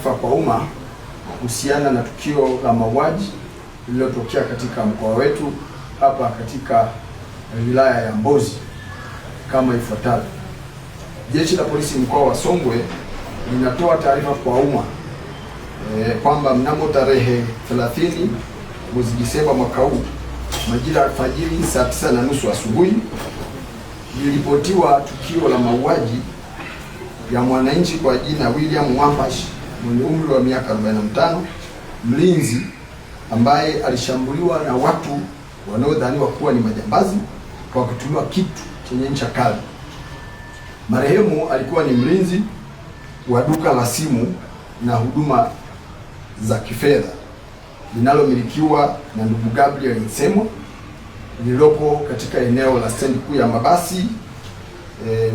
Kwa umma kuhusiana na tukio la mauaji lililotokea katika mkoa wetu hapa katika wilaya ya Mbozi kama ifuatavyo. Jeshi la Polisi mkoa wa Songwe linatoa taarifa kwa umma kwamba mnamo tarehe 30 mwezi Disemba mwaka huu majira ya alfajiri saa 9:30 asubuhi lilipotiwa tukio la mauaji ya mwananchi kwa jina William Mwambashi mwenye umri wa miaka 45, mlinzi ambaye alishambuliwa na watu wanaodhaniwa kuwa ni majambazi kwa kutumia kitu chenye ncha kali. Marehemu alikuwa ni mlinzi wa duka la simu na huduma za kifedha linalomilikiwa na ndugu Gabriel Nsemo lililopo katika eneo la stendi kuu ya mabasi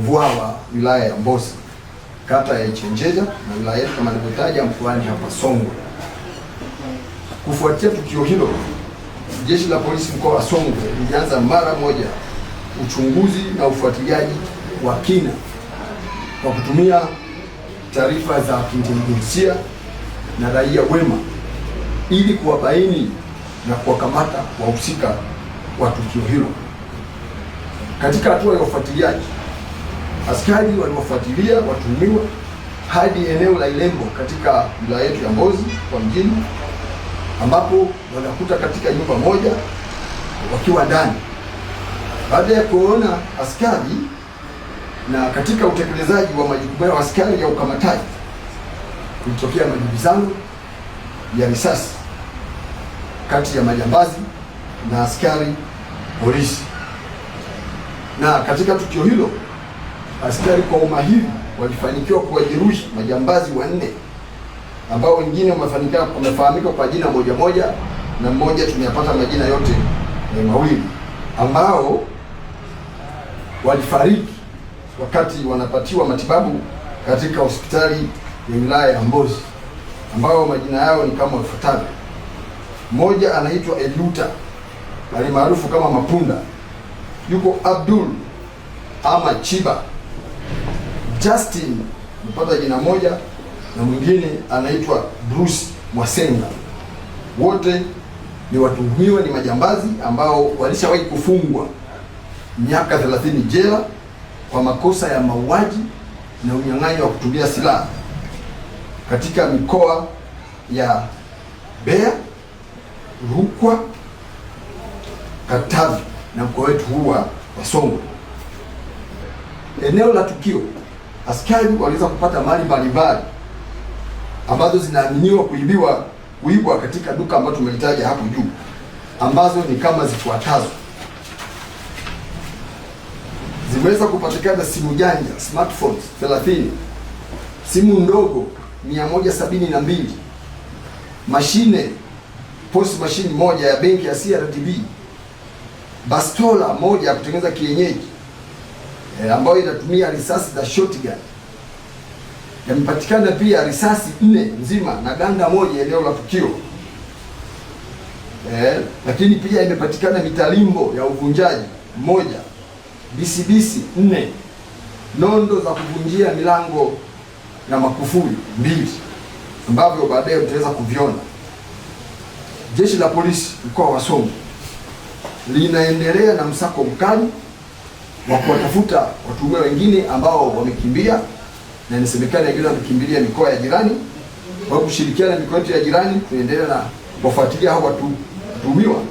Vwawa, wilaya ya Mbozi, kata ya Ichenjeja na wilaya kama nilivyotaja mkoani hapa Songwe. Kufuatia tukio hilo, Jeshi la Polisi mkoa wa Songwe lilianza mara moja uchunguzi na ufuatiliaji wa kina kwa kutumia taarifa za kiintelijensia na raia wema ili kuwabaini na kuwakamata wahusika wa tukio hilo. Katika hatua ya ufuatiliaji, askari waliwafuatilia watuhumiwa hadi eneo la Ilembo katika wilaya yetu ya Mbozi kwa mjini, ambapo wanakuta katika nyumba moja wakiwa ndani. Baada ya kuona askari na katika utekelezaji wa majukumu ya askari ya ukamataji, kulitokea majibizano ya risasi kati ya majambazi na askari polisi. Na katika tukio hilo askari kwa umahiri walifanikiwa kuwajeruhi majambazi 4 ambao wengine wamefahamika kwa jina moja na mmoja tumeyapata majina yote mawili, ambao walifariki wakati wanapatiwa matibabu katika hospitali ya wilaya ya Mbozi, ambao majina yao ni kama ifuatavyo. Mmoja anaitwa Eluta alimaarufu kama Mapunda, yuko Abdul ama Chiba, Justin mpata jina moja, na mwingine anaitwa Bruce Mwasenga. Wote ni watuhumiwa, ni majambazi ambao walishawahi kufungwa miaka 30 jela kwa makosa ya mauaji na unyang'anyi wa kutumia silaha katika mikoa ya Mbeya, Rukwa, Katavi na mkoa wetu huu wa Songwe. Eneo la tukio, askari waliweza kupata mali mbalimbali ambazo zinaaminiwa kuibwa katika duka ambalo tumelitaja hapo juu, ambazo ni kama zifuatazo. Zimeweza kupatikana simu janja smartphones 30, simu ndogo 172, mashine post machine moja ya benki ya CRDB, bastola moja ya kutengeneza kienyeji ambayo inatumia risasi za shotgun. Yamepatikana pia risasi 4 nzima na ganda moja eneo la tukio. Lakini pia imepatikana mitalimbo ya uvunjaji 1, bisibisi 4, nondo za kuvunjia milango na makufuli 2 ambavyo baadaye mtaweza kuviona. Jeshi la Polisi mkoa wa Songwe linaendelea na msako mkali wa kuwatafuta watuhumiwa wengine ambao wamekimbia, na inasemekana wengine wamekimbilia mikoa ya jirani. Kwa kushirikiana na mikoa ya jirani tunaendelea na kuwafuatilia hao watuhumiwa